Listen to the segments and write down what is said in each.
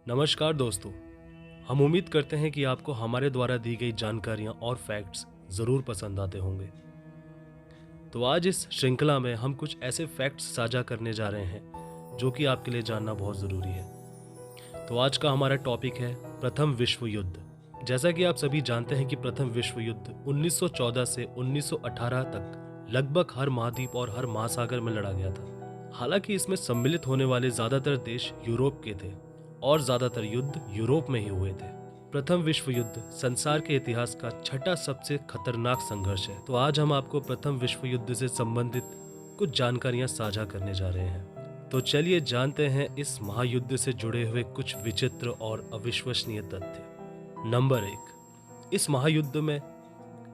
नमस्कार दोस्तों। हम उम्मीद करते हैं कि आपको हमारे द्वारा दी गई जानकारियां और फैक्ट्स ज़रूर पसंद आते होंगे। तो आज इस श्रृंखला में हम कुछ ऐसे फैक्ट्स साझा करने जा रहे हैं जो कि आपके लिए जानना बहुत ज़रूरी है। तो आज का हमारा टॉपिक है प्रथम विश्व युद्ध। जैसा कि आप सभी जानते हैं कि प्रथम विश्व युद्ध 1914 से 1918 तक लगभग हर महाद्वीप और हर महासागर में लड़ा गया था। हालांकि इसमें सम्मिलित होने वाले ज़्यादातर देश यूरोप के थे और ज़्यादातर युद्ध यूरोप में ही हुए थे। प्रथम विश्व युद्ध संसार के इतिहास का छठा सबसे खतरनाक संघर्ष है। तो आज हम आपको प्रथम विश्व युद्ध से संबंधित कुछ जानकारियां साझा करने जा रहे हैं। तो चलिए जानते हैं इस महायुद्ध से जुड़े हुए कुछ विचित्र और अविश्वसनीय तथ्य। नंबर 1, इस महायुद्ध में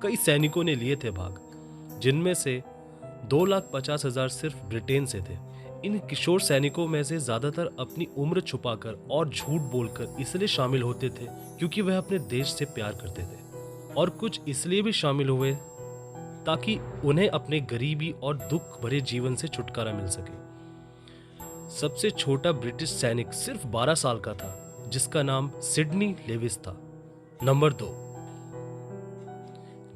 कई सैनिकों ने लिए थे भाग, जिनमें से 2,50,000 सिर्फ ब्रिटेन से थे। इन किशोर सैनिकों में से ज्यादातर अपनी उम्र छुपाकर और झूठ बोलकर इसलिए शामिल होते थे क्योंकि वह अपने देश से प्यार करते थे, और कुछ इसलिए भी शामिल हुए ताकि उन्हें अपने गरीबी और दुख भरे जीवन से छुटकारा मिल सके। सबसे छोटा ब्रिटिश सैनिक सिर्फ 12 साल का था, जिसका नाम सिडनी लेविस था। नंबर 2,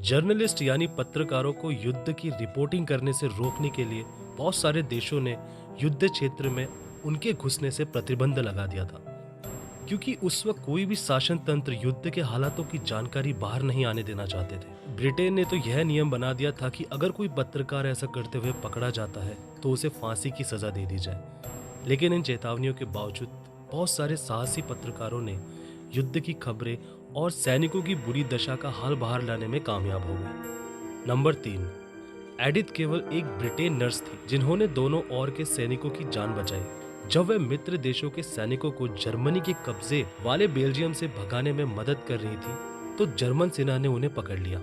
जर्नलिस्ट यानी पत्रकारों को युद्ध की रिपोर्टिंग करने से रोकने के लिए बहुत सारे देशों ने युद्ध क्षेत्र में उनके घुसने से प्रतिबंध लगा दिया था, क्योंकि उस वक्त कोई भी शासन तंत्र युद्ध के हालातों की जानकारी बाहर नहीं आने देना चाहते थे। ब्रिटेन ने तो यह नियम बना दिया था कि अगर कोई पत्रकार ऐसा करते हुए पकड़ा जाता है तो उसे फांसी की सजा दे दी जाए। लेकिन इन चेतावनियों के बावजूद बहुत सारे साहसी पत्रकारों ने युद्ध की खबरें और सैनिकों की बुरी दशा का हाल बाहर लाने में कामयाब हो गए। नंबर 3, एडिथ केवल एक ब्रिटेन नर्स थी जिन्होंने दोनों ओर के सैनिकों की जान बचाई। जब वह मित्र देशों के सैनिकों को जर्मनी के कब्जे वाले बेल्जियम से भगाने में मदद कर रही थी तो जर्मन सेना ने उन्हें पकड़ लिया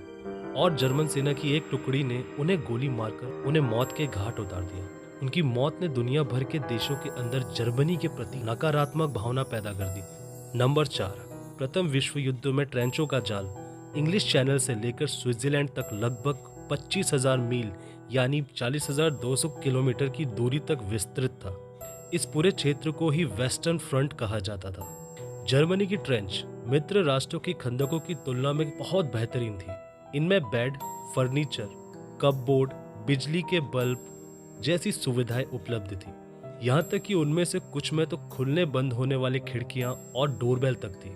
और जर्मन सेना की एक टुकड़ी ने उन्हें गोली मारकर उन्हें मौत के घाट उतार दिया। उनकी मौत ने दुनिया भर के देशों के अंदर जर्मनी के प्रति नकारात्मक भावना पैदा कर दी। नंबर 4, प्रथम विश्व युद्ध में ट्रेंचों का जाल इंग्लिश चैनल से लेकर स्विट्जरलैंड तक लगभग 25,000 मील यानी 40,200 किलोमीटर की दूरी तक विस्तृत था। इस पूरे क्षेत्र को ही वेस्टर्न फ्रंट कहा जाता था। जर्मनी की ट्रेंच मित्र राष्ट्रों की खंदकों की तुलना में बहुत बेहतरीन थी। इनमें बेड, फर्नीचर, कपबोर्ड, बिजली के बल्ब जैसी सुविधाएं उपलब्ध थी। यहाँ तक कि उनमें से कुछ में तो खुलने बंद होने वाली खिड़कियां और डोरबेल तक थी।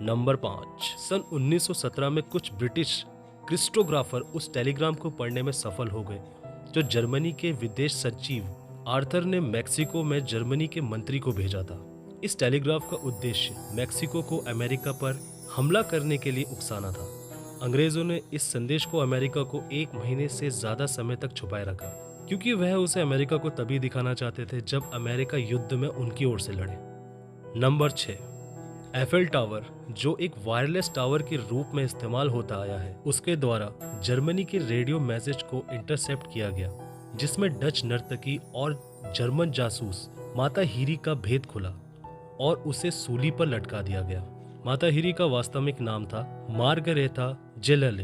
नंबर 5, सन 1917 में कुछ ब्रिटिश क्रिस्टोग्राफर उस टेलीग्राम को पढ़ने में सफल हो गए जो जर्मनी के विदेश सचिव आर्थर ने मैक्सिको में जर्मनी के मंत्री को भेजा था। इस टेलीग्राफ का उद्देश्य मैक्सिको को अमेरिका पर हमला करने के लिए उकसाना था। अंग्रेजों ने इस संदेश को अमेरिका को 1 महीने से ज्यादा समय तक छुपाए रखा, क्योंकि वह उसे अमेरिका को तभी दिखाना चाहते थे जब अमेरिका युद्ध में उनकी ओर से लड़े। नंबर 6, एफेल टावर, जो एक वायरलेस टावर के रूप में इस्तेमाल होता आया है, उसके द्वारा जर्मनी के रेडियो मैसेज को इंटरसेप्ट किया गया, जिसमें डच नर्तकी और जर्मन जासूस माता हीरी का भेद खुला और उसे सूली पर लटका दिया गया। माता हीरी का वास्तविक नाम था मार्गरेथा जेलले।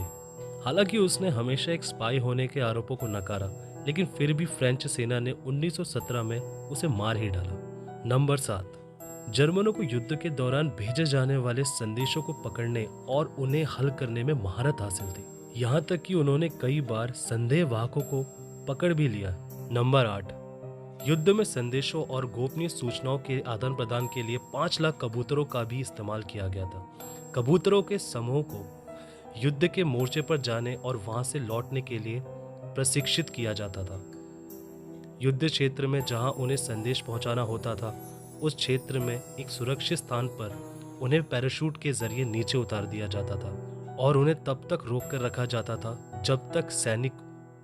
हालांकि उसने हमेशा एक स्पाई होने के आरोपों को नकारा, लेकिन फिर भी फ्रेंच सेना ने 1917 में उसे मार ही डाला। नंबर 7, जर्मनों को युद्ध के दौरान भेजे जाने वाले संदेशों को पकड़ने और उन्हें हल करने में महारत हासिल थी। यहाँ तक कि उन्होंने कई बार संदेहवाहकों को पकड़ भी लिया। नंबर 8, युद्ध में संदेशों और गोपनीय सूचनाओं के आदान प्रदान के लिए 5 लाख कबूतरों का भी इस्तेमाल किया गया था। कबूतरों के समूह को युद्ध के मोर्चे पर जाने और वहां से लौटने के लिए प्रशिक्षित किया जाता था। युद्ध क्षेत्र में जहां उन्हें संदेश पहुंचाना होता था, उस क्षेत्र में एक सुरक्षित स्थान पर उन्हें पैराशूट के जरिए नीचे उतार दिया जाता था और उन्हें तब तक रोक कर रखा जाता था जब तक सैनिक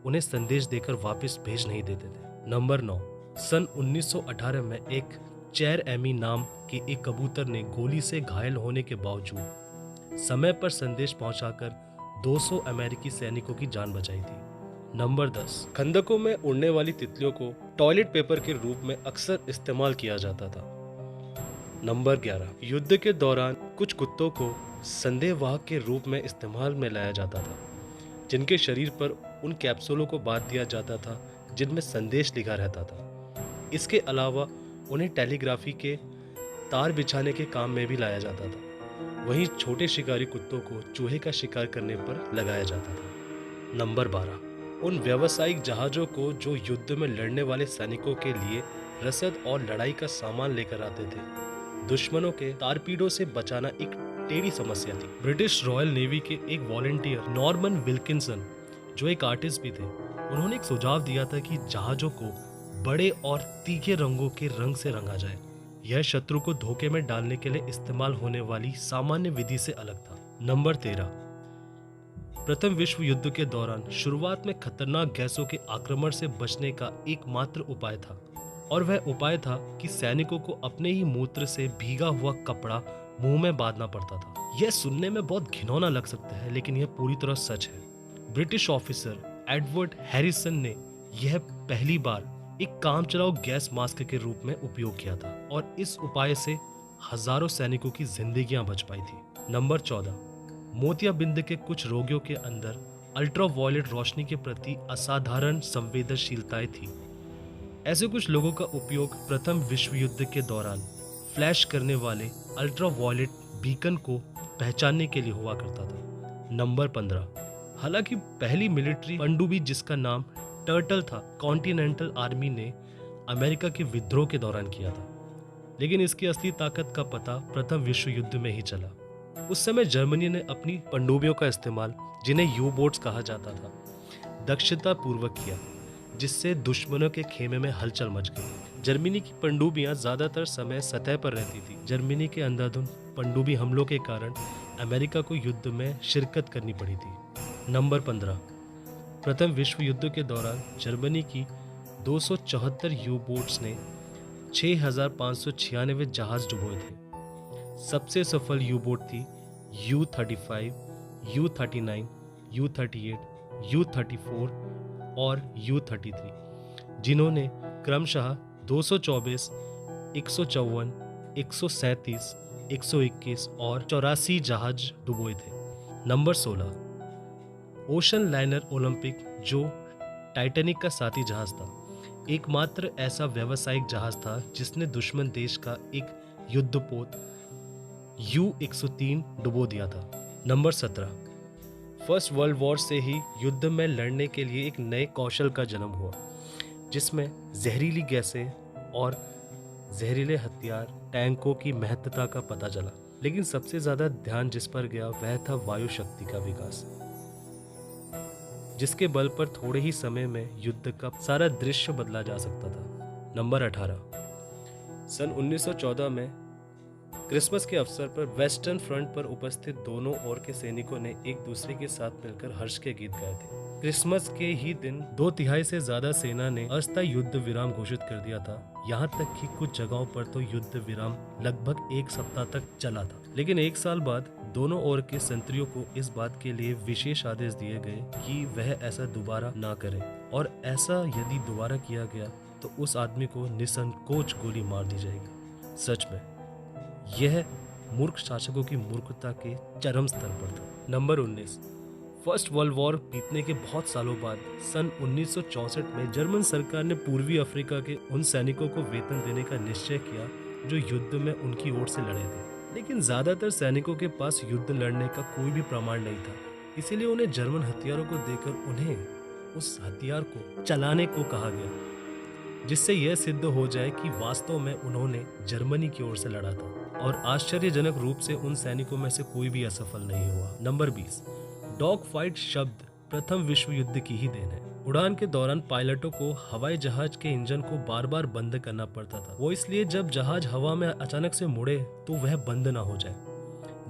उन्हें संदेश देकर वापस भेज नहीं देते थे। नंबर 9, सन 1918 में एक चेर एमी नाम के एक कबूतर ने गोली से घायल होने के बावजूद समय पर संदेश पहुंचाकर 200 अमेरिकी सैनिकों की जान बचाई थी। नंबर 10, खंदकों में उड़ने वाली तितलियों को टॉयलेट पेपर के रूप में अक्सर इस्तेमाल किया जाता था। नंबर 11, युद्ध के दौरान कुछ कुत्तों को संदेहवाहक के रूप में इस्तेमाल में लाया जाता था, जिनके शरीर पर उन कैप्सूलों को बांध दिया जाता था जिनमें संदेश लिखा रहता था। इसके अलावा उन्हें टेलीग्राफी के तार बिछाने के काम में भी लाया जाता था। वहीं छोटे शिकारी कुत्तों को चूहे का शिकार करने पर लगाया जाता था। नंबर 12, उन व्यावसायिक जहाज़ों को जो युद्ध में लड़ने वाले सैनिकों के लिए रसद और लड़ाई का सामान लेकर आते थे। दुश्मनों के टारपीडो से बचाना एक टेढ़ी समस्या थी। ब्रिटिश रॉयल नेवी के एक वॉलंटियर नॉर्मन विल्किंसन, जो एक आर्टिस्ट भी थे, उन्होंने एक सुझाव दिया था कि जहाज़ों को बड़े और तीखे रंगों के रंग से रंगा जाए। यह शत्रु को धोखे में डालने के लिए इस्तेमाल होने वाली सामान्य विधि से अलग था। नंबर 13, प्रथम विश्व युद्ध के दौरान शुरुआत में खतरनाक गैसों के आक्रमण से बचने का एकमात्र उपाय था, और वह उपाय था कि सैनिकों को अपने ही मूत्र से भीगा हुआ कपड़ा मुंह में बांधना पड़ता था। यह सुनने में बहुत घिनौना लग सकता है, लेकिन यह पूरी तरह सच है। ब्रिटिश ऑफिसर एडवर्ड हैरिसन ने यह पहली बार एक कामचलाऊ गैस मास्क के रूप में उपयोग किया था, और इस उपाय से हजारों सैनिकों की जिंदगियां बच पाई थी। नंबर 14, मोतियाबिंद के कुछ रोगियों के अंदर अल्ट्रावायलेट रोशनी के प्रति असाधारण संवेदनशीलताएं थी। ऐसे कुछ लोगों का उपयोग प्रथम विश्व युद्ध के दौरान फ्लैश करने वाले अल्ट्रावायलेट बीकन को पहचानने के लिए हुआ करता था। नंबर 15, हालांकि पहली मिलिट्री पनडुब्बी जिसका नाम टर्टल था, कॉन्टिनेंटल आर्मी ने अमेरिका के विद्रोह के दौरान किया था, लेकिन इसकी असली ताकत का पता प्रथम विश्व युद्ध में ही चला। उस समय जर्मनी ने अपनी पनडुब्बियों का इस्तेमाल, जिन्हें यू बोट्स कहा जाता था, दक्षता पूर्वक किया, जिससे दुश्मनों के खेमे में हलचल मच गई। जर्मनी की पनडुब्बियां ज्यादातर समय सतह पर रहती थी। जर्मनी के अंधाधुंध पनडुब्बी हमलों के कारण अमेरिका को युद्ध में शिरकत करनी पड़ी थी। नंबर 15, प्रथम विश्व युद्ध के दौरान जर्मनी की 274 यू बोट्स ने 6596 जहाज डुबोए थे। सबसे सफल यू बोट थी U-35, U-39, U-38, U-34 और U-33, जिन्होंने क्रमशः 224, 154, 137, 121 और 84 जहाज डुबोए थे। नंबर 16, ओशन लाइनर ओलंपिक, जो टाइटैनिक का साथी जहाज था, एकमात्र ऐसा व्यावसायिक जहाज था जिसने दुश्मन देश का एक युद्धपोत U-103 डुबो दिया था। नंबर 17, फर्स्ट वर्ल्ड वॉर से ही युद्ध में लड़ने के लिए एक नए कौशल का जन्म हुआ, जिसमें जहरीली गैसें और जहरीले हथियार, टैंकों की महत्ता का पता चला। लेकिन सबसे ज्यादा ध्यान जिस पर गया वह था वायु शक्ति का विकास, जिसके बल पर थोड़े ही समय में युद्ध का सारा दृश्य बदला जा सकता था। नंबर 18, सन 1914 में क्रिसमस के अवसर पर वेस्टर्न फ्रंट पर उपस्थित दोनों ओर के सैनिकों ने एक दूसरे के साथ मिलकर हर्ष के गीत गाए थे। क्रिसमस के ही दिन 2/3 से ज्यादा सेना ने अस्थायी युद्ध विराम घोषित कर दिया था। यहाँ तक कि कुछ जगहों पर तो युद्ध विराम लगभग एक सप्ताह तक चला था। लेकिन एक साल बाद दोनों ओर के संतरियों को इस बात के लिए विशेष आदेश दिए गए कि वह ऐसा दोबारा ना करें, और ऐसा यदि दोबारा किया गया तो उस आदमी को निसंकोच गोली मार दी जाएगी। सच में यह मूर्ख शासकों की मूर्खता के चरम स्तर पर था। नंबर 19, फर्स्ट वर्ल्ड वॉर बीतने के बहुत सालों बाद सन 1964 में जर्मन सरकार ने पूर्वी अफ्रीका के उन सैनिकों को वेतन देने का निश्चय किया जो युद्ध में उनकी ओर से लड़े थे। लेकिन ज्यादातर सैनिकों के पास युद्ध लड़ने का कोई भी प्रमाण नहीं था, इसीलिए उन्हें जर्मन हथियारों को देकर उन्हें उस हथियार को चलाने को कहा गया, जिससे यह सिद्ध हो जाए कि वास्तव में उन्होंने जर्मनी की ओर से लड़ा था। और आश्चर्यजनक रूप से उन सैनिकों में से कोई भी असफल नहीं हुआ। नंबर 20, डॉग फाइट शब्द प्रथम विश्व युद्ध की ही देन है। उड़ान के दौरान पायलटों को हवाई जहाज के इंजन को बार बार बंद करना पड़ता था। वो इसलिए जब जहाज हवा में अचानक से मुड़े तो वह बंद ना हो जाए।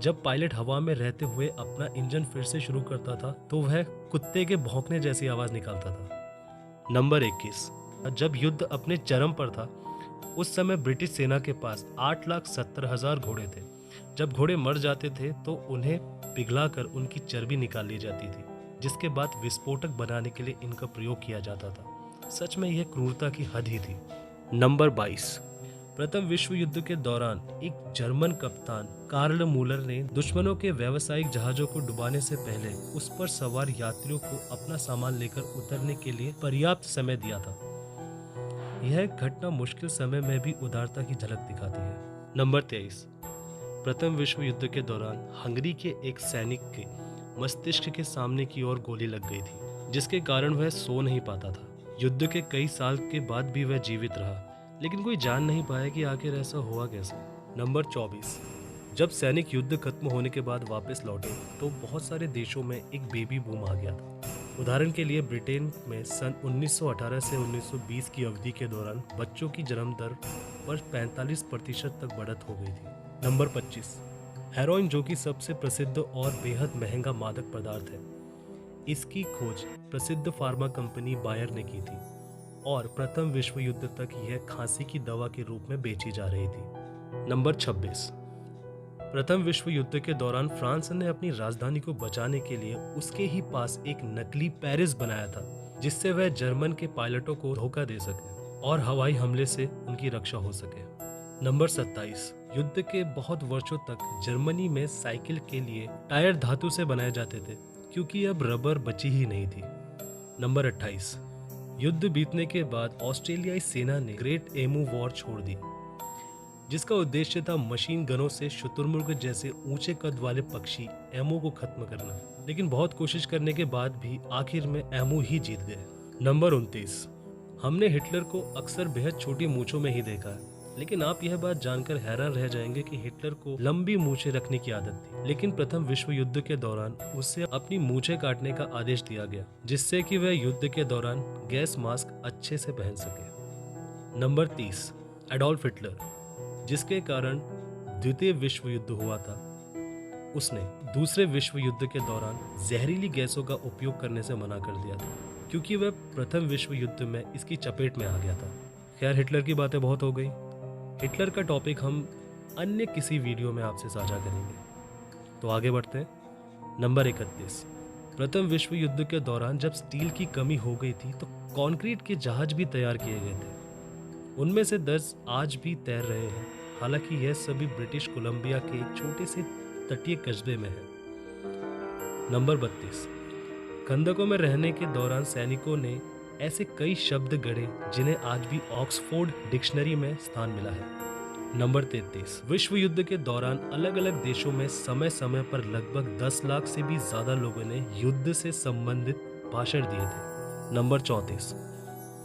जब पायलट हवा में रहते हुए अपना इंजन फिर से शुरू करता था तो वह कुत्ते के भौंकने जैसी आवाज निकालता था। नंबर 21, जब युद्ध अपने चरम पर था उस समय ब्रिटिश सेना के पास 8,70,000 घोड़े थे। जब घोड़े मर जाते थे तो उन्हें पिघलाकर उनकी चर्बी निकाल ली जाती थी, जिसके बाद विस्फोटक बनाने के लिए इनका प्रयोग किया जाता था। सच में यह क्रूरता की हद ही थी। नंबर 22, प्रथम विश्व युद्ध के दौरान एक जर्मन कप्तान कार्ल मूलर ने दुश्मनों के व्यावसायिक जहाजों को डुबाने से पहले उस पर सवार यात्रियों को अपना सामान लेकर उतरने के लिए पर्याप्त समय दिया था। यह घटना मुश्किल समय में भी उदारता की झलक दिखाती है। नंबर 23। प्रथम विश्व युद्ध के दौरान हंगरी के एक सैनिक के मस्तिष्क के सामने की ओर गोली लग गई थी, जिसके कारण वह सो नहीं पाता था। युद्ध के कई साल के बाद भी वह जीवित रहा, लेकिन कोई जान नहीं पाया कि आखिर ऐसा हुआ कैसे। नंबर 24। जब सैनिक युद्ध खत्म होने के बाद वापस लौटे तो बहुत सारे देशों में एक बेबी बूम आ गया था। उदाहरण के लिए ब्रिटेन में सन 1918 से 1920 की अवधि के दौरान बच्चों की जन्म दर पर 45% तक बढ़त हो गई थी। नंबर 25। हेरोइन, जो कि सबसे प्रसिद्ध और बेहद महंगा मादक पदार्थ है, इसकी खोज प्रसिद्ध फार्मा कंपनी बायर ने की थी और प्रथम विश्व युद्ध तक यह खांसी की दवा के रूप में बेची जा रही थी। नंबर 26। प्रथम विश्व युद्ध के दौरान फ्रांस ने अपनी राजधानी को बचाने के लिए उसके ही पास एक नकली पेरिस बनाया था, जिससे वह जर्मन के पायलटों को धोखा दे सके और हवाई हमले से उनकी रक्षा हो सके। नंबर 27। युद्ध के बहुत वर्षों तक जर्मनी में साइकिल के लिए टायर धातु से बनाए जाते थे, क्योंकि अब रबर बची ही नहीं थी। नंबर 28। युद्ध बीतने के बाद ऑस्ट्रेलियाई सेना ने ग्रेट एमू वॉर छोड़ दी, जिसका उद्देश्य था मशीन गनों से शुतुरमुर्ग जैसे ऊंचे कद वाले पक्षी एमू को खत्म करना, लेकिन बहुत कोशिश करने के बाद भी आखिर में एमू ही जीत गए। नंबर 29। हमने हिटलर को अक्सर बेहद छोटी मूंछों में ही देखा है, लेकिन आप यह बात जानकर हैरान रह जाएंगे कि हिटलर को लंबी मूंछें रखने की आदत थी, लेकिन प्रथम विश्व युद्ध के दौरान उसे अपनी मूंछें काटने का आदेश दिया गया, जिससे कि वह युद्ध के दौरान गैस मास्क अच्छे से पहन सके। नंबर 30। एडोल्फ हिटलर, जिसके कारण द्वितीय विश्व युद्ध हुआ था, उसने दूसरे विश्व युद्ध के दौरान जहरीली गैसों का उपयोग करने से मना कर दिया था, क्योंकि वह प्रथम विश्व युद्ध में इसकी चपेट में आ गया था। खैर, हिटलर की बातें बहुत हो गई। हिटलर का टॉपिक हम अन्य किसी वीडियो में आपसे साझा करेंगे। तो आगे बढ़ते हैं। नंबर 31। प्रथम विश्व युद्ध के दौरान जब स्टील की कमी हो गई थी तो कंक्रीट के जहाज भी तैयार किए गए थे। उनमें से 10 आज भी तैर रहे हैं, हालांकि यह सभी ब्रिटिश कोलंबिया के एक छोटे से तटीय कस्बे में है। नंबर 32। खंदकों में रहने के दौरान सैनिकों ने ऐसे कई शब्द गढ़े जिन्हें आज भी ऑक्सफोर्ड डिक्शनरी में स्थान मिला है। नंबर 33। विश्व युद्ध के दौरान अलग अलग देशों में समय समय पर लगभग 10 लाख से भी ज्यादा लोगों ने युद्ध से संबंधित भाषण दिए थे। नंबर 34।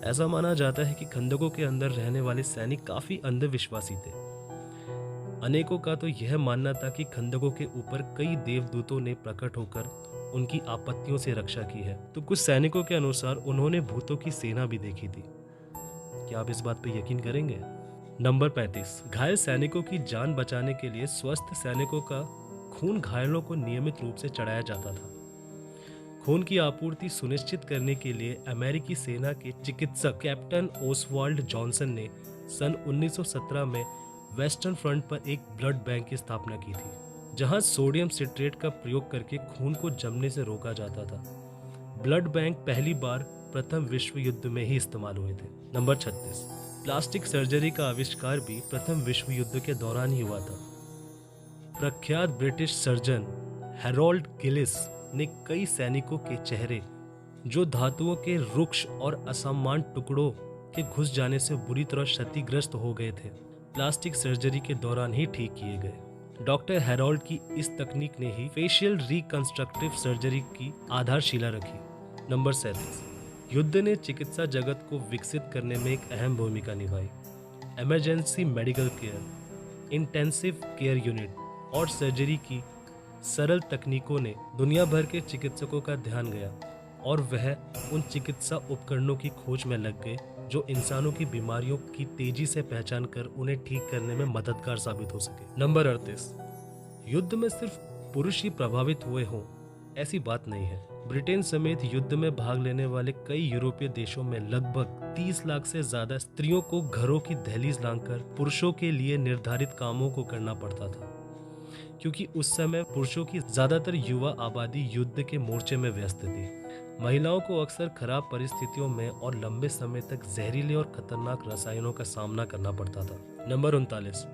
ऐसा माना जाता है कि खंदकों के अंदर रहने वाले सैनिक काफी अंधविश्वासी थे। अनेकों का तो यह मानना था कि खंदकों के ऊपर कई देवदूतों ने प्रकट होकर उनकी आपत्तियों से रक्षा की है। तो कुछ सैनिकों के अनुसार उन्होंने भूतों की सेना भी देखी थी। क्या आप इस बात पर यकीन करेंगे? नंबर 35। घायल सैनिकों की जान बचाने के लिए स्वस्थ सैनिकों का खून घायलों को नियमित रूप से चढ़ाया जाता था। खून की आपूर्ति सुनिश्चित करने के लिए अमेरिकी सेना के चिकित्सक कैप्टन ओसवाल्ड जॉनसन ने सन 1917 में वेस्टर्न फ्रंट पर एक ब्लड बैंक की स्थापना की थी, जहां सोडियम सिट्रेट का प्रयोग करके खून को जमने से रोका जाता था। ब्लड बैंक पहली बार प्रथम विश्व युद्ध में ही इस्तेमाल हुए थे। नंबर 36। प्लास्टिक सर्जरी का आविष्कार भी प्रथम विश्व युद्ध के दौरान ही हुआ था। प्रख्यात ब्रिटिश सर्जन हैरोल्ड गिलिस ने कई सैनिकों के चेहरे, जो धातुओं के रुक्ष और असमान टुकड़ों के घुस जाने से बुरी तरह क्षतिग्रस्त हो गए थे, प्लास्टिक सर्जरी के दौरान ही ठीक किए गए। डॉक्टर हैरोल्ड की इस तकनीक ने ही फेशियल रिकंस्ट्रक्टिव सर्जरी की आधारशिला रखी। नंबर 37। युद्ध ने चिकित्सा जगत को विकसित करने में एक अहम भूमिका निभाई। Emergency medical care, intensive care unit और सर्जरी की सरल तकनीकों ने दुनिया भर के चिकित्सकों का ध्यान गया और वह उन चिकित्सा उपकरणों की खोज में लग गए जो इंसानों की बीमारियों की तेजी से पहचान कर उन्हें ठीक करने में मददगार साबित हो सके। नंबर 38। युद्ध में सिर्फ पुरुष ही प्रभावित हुए हों ऐसी बात नहीं है। ब्रिटेन समेत युद्ध में भाग लेने वाले कई यूरोपीय देशों में लगभग 30 लाख से ज्यादा स्त्रियों को घरों की दहलीज लांघकर पुरुषों के लिए निर्धारित कामों को करना पड़ता था, क्योंकि उस समय पुरुषों की ज्यादातर युवा आबादी युद्ध के मोर्चे में व्यस्त थी। महिलाओं को अक्सर खराब परिस्थितियों में और लंबे समय तक जहरीले और खतरनाक रसायनों का सामना करना पड़ता था। नंबर 39।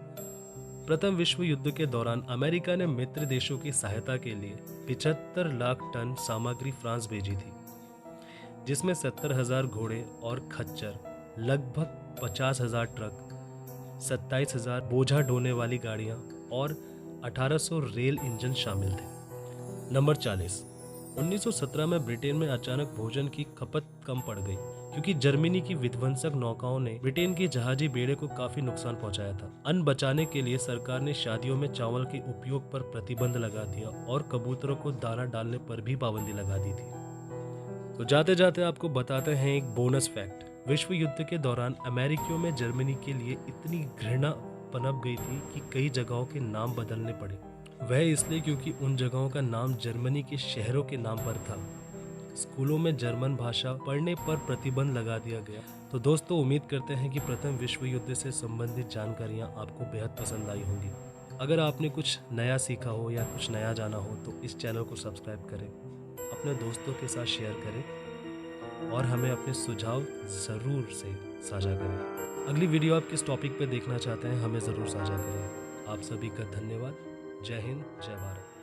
प्रथम विश्व युद्ध के दौरान अमेरिका ने मित्र देशों की सहायता के लिए 75 लाख टन सामग्री फ्रांस भेजी थी, जिसमें 70,000 घोड़े और खच्चर, लगभग 50,000 ट्रक, 27,000 बोझा ढोने वाली गाड़ियां और 1800 रेल इंजन शामिल थे। नंबर 40। 1917 में ब्रिटेन में अचानक भोजन की खपत कम पड़ गई क्योंकि जर्मनी की विध्वंसक नौकाओं ने ब्रिटेन के जहाजी बेड़े को काफी नुकसान पहुंचाया था। अन्न बचाने के लिए सरकार ने शादियों में चावल के उपयोग पर प्रतिबंध लगा दिया और कबूतरों को दाना डालने पर भी पाबंदी लगा दी थी। तो जाते जाते आपको बताते हैं एक बोनस फैक्ट। विश्व युद्ध के दौरान अमेरिकियों में जर्मनी के लिए इतनी घृणा पनप गई थी कि कई जगहों के नाम बदलने पड़े। वह इसलिए क्योंकि उन जगहों का नाम जर्मनी के शहरों के नाम पर था। स्कूलों में जर्मन भाषा पढ़ने पर प्रतिबंध लगा दिया गया। तो दोस्तों, उम्मीद करते हैं कि प्रथम विश्व युद्ध से संबंधित जानकारियाँ आपको बेहद पसंद आई होंगी। अगर आपने कुछ नया सीखा हो या कुछ नया जाना हो तो इस चैनल को सब्सक्राइब करें, अपने दोस्तों के साथ शेयर करें और हमें अपने सुझाव ज़रूर से साझा करें। अगली वीडियो आप किस टॉपिक पे देखना चाहते हैं हमें ज़रूर साझा करें। आप सभी का धन्यवाद। जय हिंद, जय भारत।